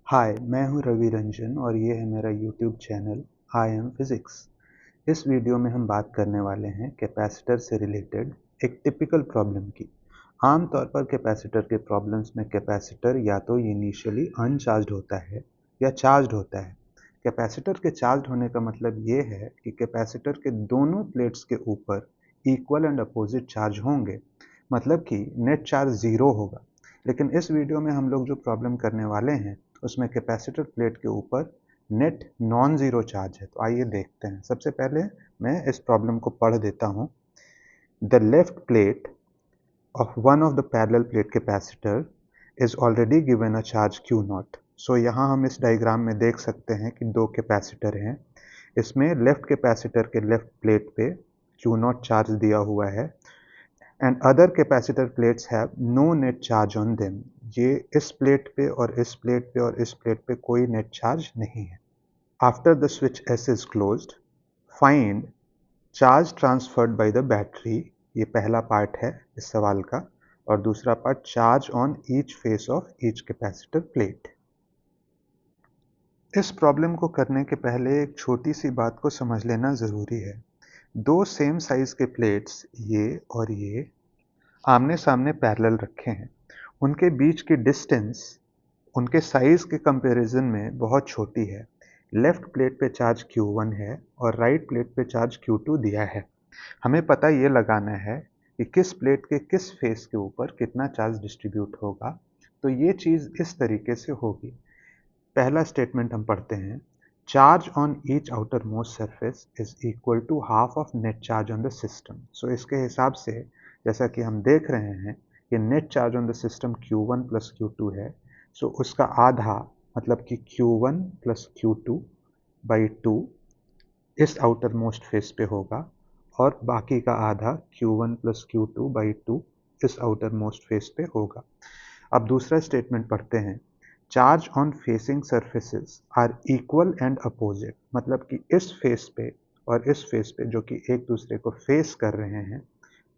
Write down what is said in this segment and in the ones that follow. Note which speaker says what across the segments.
Speaker 1: हाय, मैं हूं रवि रंजन और ये है मेरा YouTube channel I am physics. इस वीडियो में हम बात करने वाले हैं कैपेसिटर से रिलेटेड एक टिपिकल प्रॉब्लम की। आमतौर पर कैपेसिटर के प्रॉब्लम्स में कैपेसिटर या तो इनिशियली अनचार्ज्ड होता है या चार्ज्ड होता है। कैपेसिटर के चार्ज होने का मतलब ये है कि कैपेसिटर के दोनों प्लेट्स के ऊपर इक्वल एंड अपोजिट चार्ज होंगे, मतलब कि नेट चार्ज ज़ीरो होगा। लेकिन इस वीडियो में हम लोग जो प्रॉब्लम करने वाले हैं उसमें कैपेसिटर प्लेट के ऊपर नेट नॉन ज़ीरो चार्ज है। तो आइए देखते हैं। सबसे पहले मैं इस प्रॉब्लम को पढ़ देता हूँ। The left plate of one of the parallel plate capacitor is already given a charge Q naught. So यहाँ हम इस डायग्राम में देख सकते हैं कि दो कैपेसिटर हैं। इसमें लेफ्ट कैपेसिटर के लेफ्ट प्लेट पे Q naught चार्ज दिया हुआ है and other capacitor plates have no net charge on them. ये इस प्लेट पे और इस प्लेट पे और इस प्लेट पे कोई नेट चार्ज नहीं है। After the switch S is closed, find charge transferred by the battery. ये पहला पार्ट है इस सवाल का। और दूसरा part charge on each face of each capacitor plate. इस प्रॉब्लम को करने के पहले एक छोटी सी बात को समझ लेना ज़रूरी है। दो सेम साइज के प्लेट्स ये और ये आमने सामने पैरेलल रखे हैं। उनके बीच की डिस्टेंस उनके साइज के कंपैरिजन में बहुत छोटी है। लेफ्ट प्लेट पे चार्ज Q1 है और राइट प्लेट पे चार्ज Q2 दिया है। हमें पता ये लगाना है कि किस प्लेट के किस फेस के ऊपर कितना चार्ज डिस्ट्रीब्यूट होगा। तो ये चीज़ इस तरीके से होगी। पहला स्टेटमेंट हम पढ़ते हैं। Charge on each outermost surface is equal to half of net charge on the system. So इसके हिसाब से जैसा कि हम देख रहे हैं कि net charge on the system Q1 plus Q2 है। सो उसका आधा मतलब कि Q1 प्लस Q2 बाई 2 इस आउटर मोस्ट फेस पे होगा और बाकी का आधा Q1 प्लस Q2 बाई 2 इस आउटर मोस्ट फेस पे होगा। अब दूसरा स्टेटमेंट पढ़ते हैं। Charge on facing surfaces are equal and opposite, मतलब कि इस फेस पे और इस फेस पे जो कि एक दूसरे को फेस कर रहे हैं,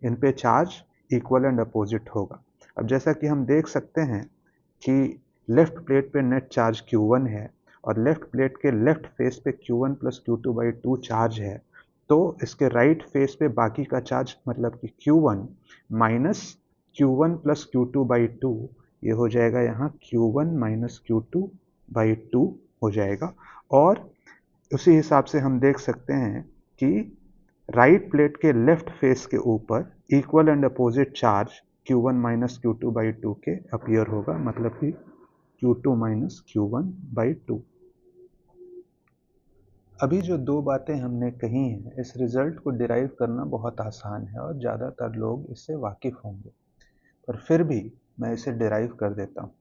Speaker 1: इन पे चार्ज इक्वल एंड अपोजिट होगा। अब जैसा कि हम देख सकते हैं कि लेफ्ट प्लेट पे नेट चार्ज Q1 है और लेफ्ट प्लेट के लेफ्ट फेस पे Q1 plus Q2 by 2 charge है। तो इसके राइट फेस पे बाकी का चार्ज मतलब कि Q1 minus Q1 plus Q2 by 2, ये हो जाएगा यहाँ Q1 माइनस Q2 बाई 2 हो जाएगा। और उसी हिसाब से हम देख सकते हैं कि राइट प्लेट के लेफ्ट फेस के ऊपर equal and opposite charge Q1 minus Q2 by 2 के अपीयर होगा, मतलब कि Q2 माइनस Q1 बाई 2। अभी जो दो बातें हमने कही हैं, इस रिजल्ट को डिराइव करना बहुत आसान है और ज़्यादातर लोग इससे वाकिफ़ होंगे, पर फिर भी मैं इसे डिराइव कर देता हूँ।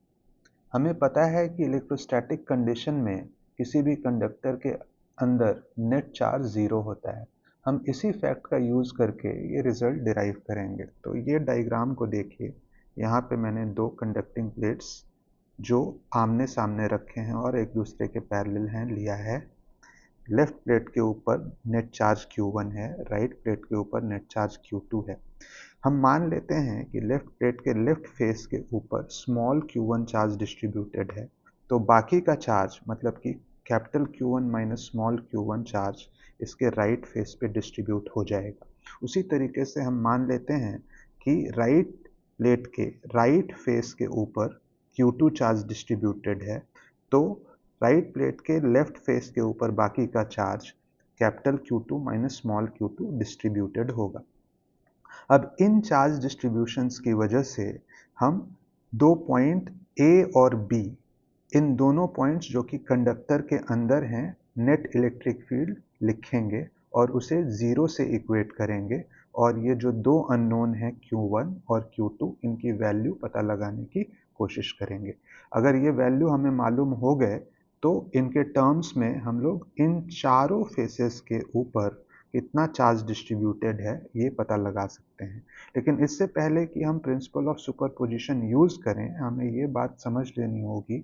Speaker 1: हमें पता है कि इलेक्ट्रोस्टैटिक कंडीशन में किसी भी कंडक्टर के अंदर नेट चार्ज ज़ीरो होता है। हम इसी फैक्ट का यूज़ करके ये रिज़ल्ट डिराइव करेंगे। तो ये डायग्राम को देखिए। यहाँ पे मैंने दो कंडक्टिंग प्लेट्स जो आमने सामने रखे हैं और एक दूसरे के पैरेलल हैं लिया है। लेफ्ट प्लेट के ऊपर नेट चार्ज Q1 है, राइट प्लेट के ऊपर नेट चार्ज Q2 है। हम मान लेते हैं कि लेफ्ट प्लेट के लेफ्ट फेस के ऊपर स्मॉल Q1 चार्ज डिस्ट्रीब्यूटेड है, तो बाकी का चार्ज मतलब कि capital Q1 minus small Q1 charge इसके राइट फेस पे डिस्ट्रीब्यूट हो जाएगा। उसी तरीके से हम मान लेते हैं कि राइट प्लेट के राइट फेस के ऊपर Q2 चार्ज डिस्ट्रीब्यूटेड है, तो राइट प्लेट के लेफ्ट फेस के ऊपर बाकी का charge capital Q2 minus small Q2 distributed होगा। अब इन चार्ज डिस्ट्रीब्यूशंस की वजह से हम दो पॉइंट A और B, इन दोनों पॉइंट्स जो कि कंडक्टर के अंदर हैं, नेट इलेक्ट्रिक फील्ड लिखेंगे और उसे ज़ीरो से इक्वेट करेंगे और ये जो दो अननोन हैं Q1 और Q2, इनकी वैल्यू पता लगाने की कोशिश करेंगे। अगर ये वैल्यू हमें मालूम हो गए तो इनके टर्म्स में हम लोग इन चारों फेसेस के ऊपर कितना चार्ज डिस्ट्रीब्यूटेड है ये पता लगा सकते हैं। लेकिन इससे पहले कि हम प्रिंसिपल ऑफ सुपरपोजिशन यूज़ करें, हमें ये बात समझ लेनी होगी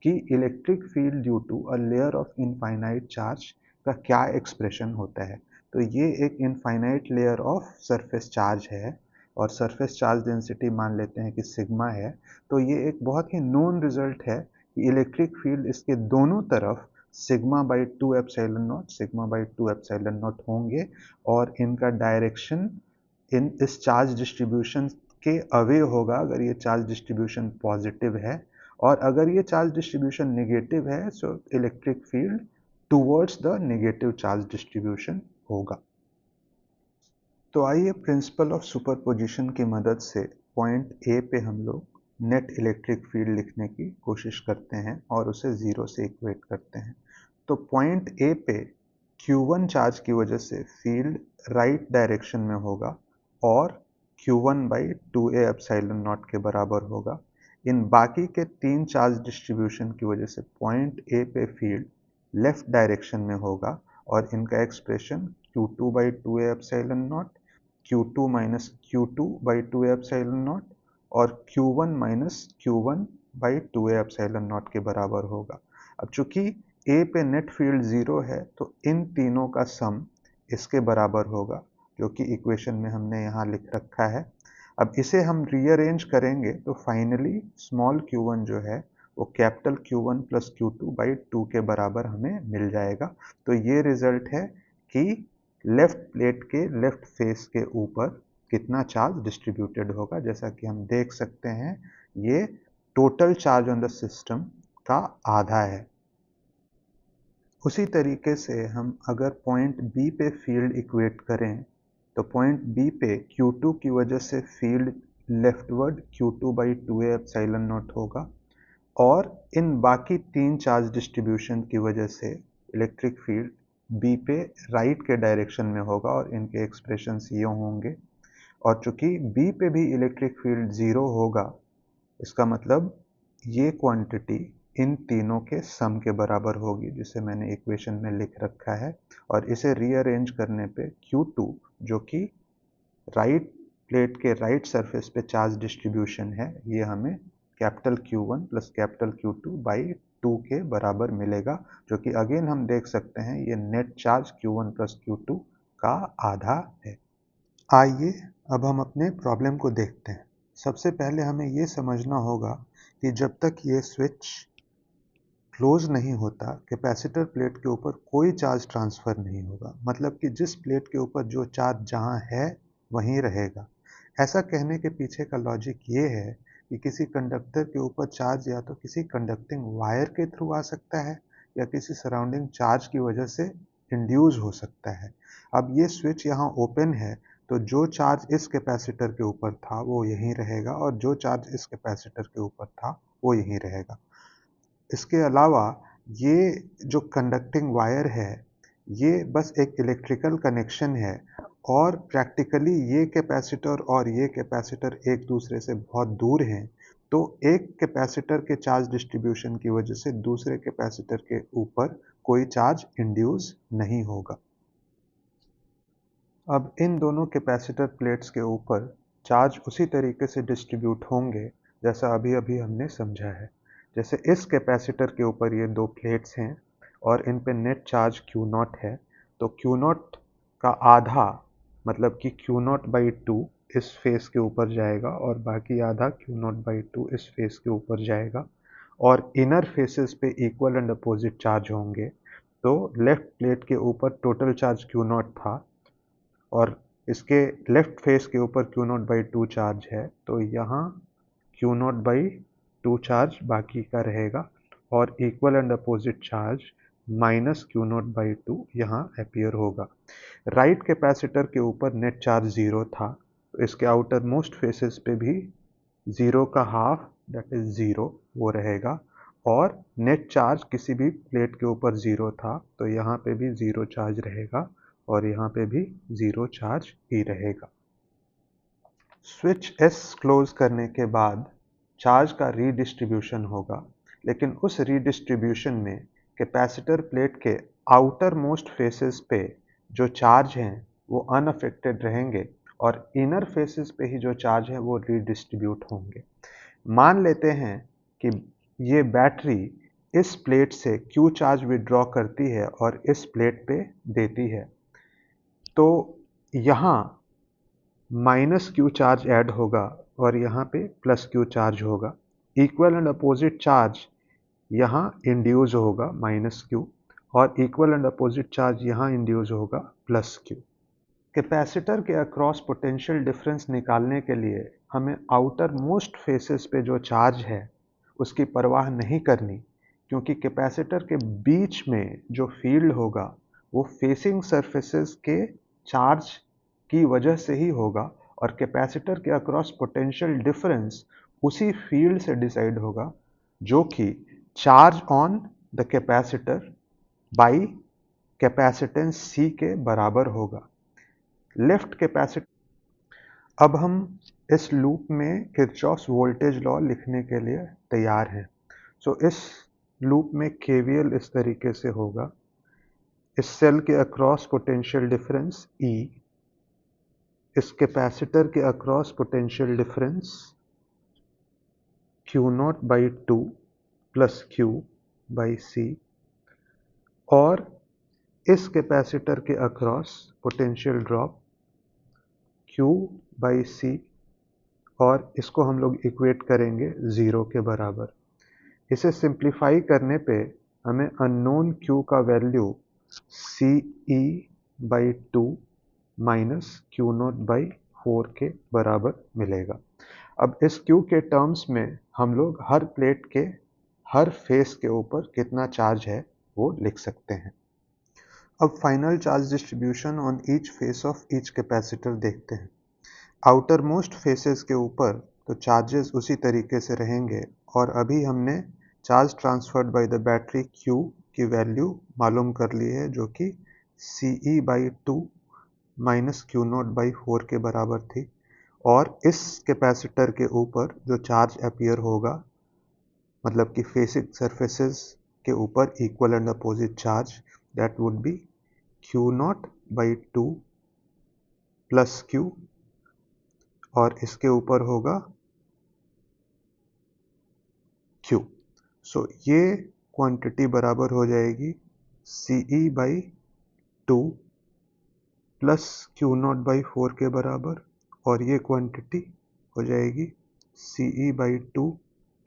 Speaker 1: कि electric field due to a layer of infinite charge का क्या एक्सप्रेशन होता है। तो ये एक infinite layer of surface charge है और सरफेस चार्ज डेंसिटी मान लेते हैं कि सिग्मा है। तो ये एक बहुत ही नोन रिजल्ट है कि इलेक्ट्रिक फील्ड इसके दोनों तरफ sigma by 2 epsilon not sigma by 2 epsilon not होंगे और इनका डायरेक्शन इस चार्ज डिस्ट्रीब्यूशन के अवे होगा अगर ये चार्ज डिस्ट्रीब्यूशन पॉजिटिव है, और अगर ये चार्ज डिस्ट्रीब्यूशन नेगेटिव है so electric field towards the negative charge distribution होगा। तो आइए प्रिंसिपल ऑफ सुपरपोजिशन की मदद से पॉइंट ए पे हम लोग नेट इलेक्ट्रिक फील्ड लिखने की कोशिश करते हैं और उसे ज़ीरो से इक्वेट करते हैं। तो पॉइंट ए पे Q1 चार्ज की वजह से फील्ड राइट डायरेक्शन में होगा और Q1 by 2a epsilon not के बराबर होगा। इन बाकी के तीन चार्ज डिस्ट्रीब्यूशन की वजह से पॉइंट ए पे फील्ड लेफ्ट डायरेक्शन में होगा और इनका expression Q2 by 2a epsilon not, Q2 minus Q2 by 2a epsilon not और Q1 minus Q1 by 2a epsilon not के बराबर होगा। अब चूंकि A पे नेट फील्ड ज़ीरो है तो इन तीनों का सम इसके बराबर होगा, जो कि इक्वेशन में हमने यहाँ लिख रखा है। अब इसे हम रीअरेंज करेंगे तो फाइनली स्मॉल q1 जो है वो capital Q1 plus Q2 by 2 के बराबर हमें मिल जाएगा। तो ये रिजल्ट है कि लेफ्ट प्लेट के लेफ्ट फेस के ऊपर कितना चार्ज डिस्ट्रीब्यूटेड होगा। जैसा कि हम देख सकते हैं ये total charge on the system का आधा है। उसी तरीके से हम अगर पॉइंट बी पे फील्ड इक्वेट करें तो पॉइंट बी पे Q2 की वजह से field leftward Q2 by 2a epsilon not होगा और इन बाकी तीन चार्ज डिस्ट्रीब्यूशन की वजह से इलेक्ट्रिक फील्ड बी पे राइट के डायरेक्शन में होगा और इनके एक्सप्रेशंस ये होंगे। और चूंकि बी पे भी इलेक्ट्रिक फील्ड ज़ीरो होगा इसका मतलब ये क्वांटिटी इन तीनों के सम के बराबर होगी, जिसे मैंने इक्वेशन में लिख रखा है। और इसे रीअरेंज करने पे Q2 जो कि राइट प्लेट के राइट सरफेस पे चार्ज डिस्ट्रीब्यूशन है ये हमें capital Q1 plus capital Q2 by 2 के बराबर मिलेगा, जो कि अगेन हम देख सकते हैं ये net charge Q1 plus Q2 का आधा है। आइए अब हम अपने प्रॉब्लम को देखते हैं। सबसे पहले हमें ये समझना होगा कि जब तक ये स्विच क्लोज नहीं होता कैपेसिटर प्लेट के ऊपर कोई चार्ज ट्रांसफ़र नहीं होगा, मतलब कि जिस प्लेट के ऊपर जो चार्ज जहाँ है वहीं रहेगा। ऐसा कहने के पीछे का लॉजिक ये है कि किसी कंडक्टर के ऊपर चार्ज या तो किसी कंडक्टिंग वायर के थ्रू आ सकता है या किसी सराउंडिंग चार्ज की वजह से इंड्यूस हो सकता है। अब ये स्विच यहाँ ओपन है तो जो चार्ज इस कैपेसिटर के ऊपर था वो यहीं रहेगा और जो चार्ज इस कैपेसिटर के ऊपर था वो यहीं रहेगा। इसके अलावा ये जो कंडक्टिंग वायर है ये बस एक इलेक्ट्रिकल कनेक्शन है और प्रैक्टिकली ये कैपेसिटर और ये कैपेसिटर एक दूसरे से बहुत दूर हैं, तो एक कैपेसिटर के चार्ज डिस्ट्रीब्यूशन की वजह से दूसरे कैपेसिटर के ऊपर कोई चार्ज इंड्यूस नहीं होगा। अब इन दोनों कैपेसिटर प्लेट्स के ऊपर चार्ज उसी तरीके से डिस्ट्रीब्यूट होंगे जैसा अभी अभी हमने समझा है। जैसे इस कैपेसिटर के ऊपर ये दो प्लेट्स हैं और इन पे नेट चार्ज Q0 है, तो Q0 का आधा मतलब कि Q0 बाई 2 इस फेस के ऊपर जाएगा और बाकी आधा Q0 बाई 2 इस फेस के ऊपर जाएगा और इनर फेसेस पे इक्वल एंड अपोजिट चार्ज होंगे। तो लेफ्ट प्लेट के ऊपर टोटल चार्ज Q0 था और इसके लेफ्ट फेस के ऊपर Q0 बाई 2 चार्ज है, तो यहाँ Q0 बाई 2 चार्ज बाकी का रहेगा और equal and opposite charge minus Q0 by 2 यहाँ अपीयर होगा। राइट कैपेसिटर के ऊपर नेट चार्ज ज़ीरो था, तो इसके आउटर मोस्ट फेसेस पे भी ज़ीरो का हाफ दैट इज़ ज़ीरो वो रहेगा और नेट चार्ज किसी भी प्लेट के ऊपर ज़ीरो था, तो यहाँ पे भी ज़ीरो चार्ज रहेगा और यहाँ पे भी ज़ीरो चार्ज ही रहेगा। स्विच S क्लोज करने के बाद चार्ज का रीडिस्ट्रीब्यूशन होगा, लेकिन उस रीडिस्ट्रीब्यूशन में कैपेसिटर प्लेट के आउटर मोस्ट फेसेस पे जो चार्ज हैं वो अनअफेक्टेड रहेंगे और इनर फेसेस पे ही जो चार्ज है वो रीडिस्ट्रीब्यूट होंगे। मान लेते हैं कि ये बैटरी इस प्लेट से Q चार्ज विड्रॉ करती है और इस प्लेट पे देती है, तो यहाँ माइनस Q चार्ज ऐड होगा और यहाँ पे प्लस Q चार्ज होगा। इक्वल एंड अपोजिट चार्ज यहाँ इंड्यूस होगा -q और इक्वल एंड अपोजिट चार्ज यहाँ इंड्यूस होगा +q। कैपेसिटर के अक्रॉस पोटेंशियल डिफरेंस निकालने के लिए हमें आउटर मोस्ट फेसेस पे जो चार्ज है उसकी परवाह नहीं करनी, क्योंकि कैपेसिटर के बीच में जो फील्ड होगा वो फेसिंग सरफेसेस के चार्ज की वजह से ही होगा और कैपेसिटर के अक्रॉस पोटेंशियल डिफरेंस उसी फील्ड से डिसाइड होगा जो कि charge on the capacitor by capacitance C के बराबर होगा। Left capacitor. अब हम इस लूप में किरचॉफ्स वोल्टेज लॉ लिखने के लिए तैयार हैं। इस लूप में केवीएल इस तरीके से होगा। इस सेल के अक्रॉस पोटेंशियल डिफरेंस E, इस कैपेसिटर के across potential difference Q0/2 plus Q by C, और इस कैपेसिटर के अक्रॉस पोटेंशियल ड्रॉप Q/C, और इसको हम लोग इक्वेट करेंगे 0 के बराबर। इसे सिंप्लीफाई करने पे हमें अननोन Q का वैल्यू CE/2 माइनस Q0/4 के बराबर मिलेगा। अब इस Q के टर्म्स में हम लोग हर प्लेट के हर फेस के ऊपर कितना चार्ज है वो लिख सकते हैं। अब final charge distribution on each face of each capacitor देखते हैं। आउटर मोस्ट फेसेस के ऊपर तो चार्जेस उसी तरीके से रहेंगे, और अभी हमने charge transferred by the battery Q की वैल्यू मालूम कर ली है, जो कि CE/2 माइनस Q0/4 के बराबर थी। और इस कैपेसिटर के ऊपर जो चार्ज अपीयर होगा, मतलब कि फेसिंग सरफेसेस के ऊपर equal and opposite charge, that would be Q0/2 plus Q, और इसके ऊपर होगा Q। ये क्वांटिटी बराबर हो जाएगी CE/2 प्लस Q0/4 के बराबर, और ये क्वांटिटी हो जाएगी CE/2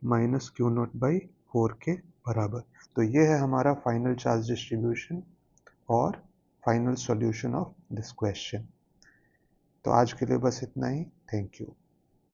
Speaker 1: माइनस Q0/4 के बराबर। तो ये है हमारा फाइनल चार्ज डिस्ट्रीब्यूशन और final solution of this question. तो आज के लिए बस इतना ही। Thank you.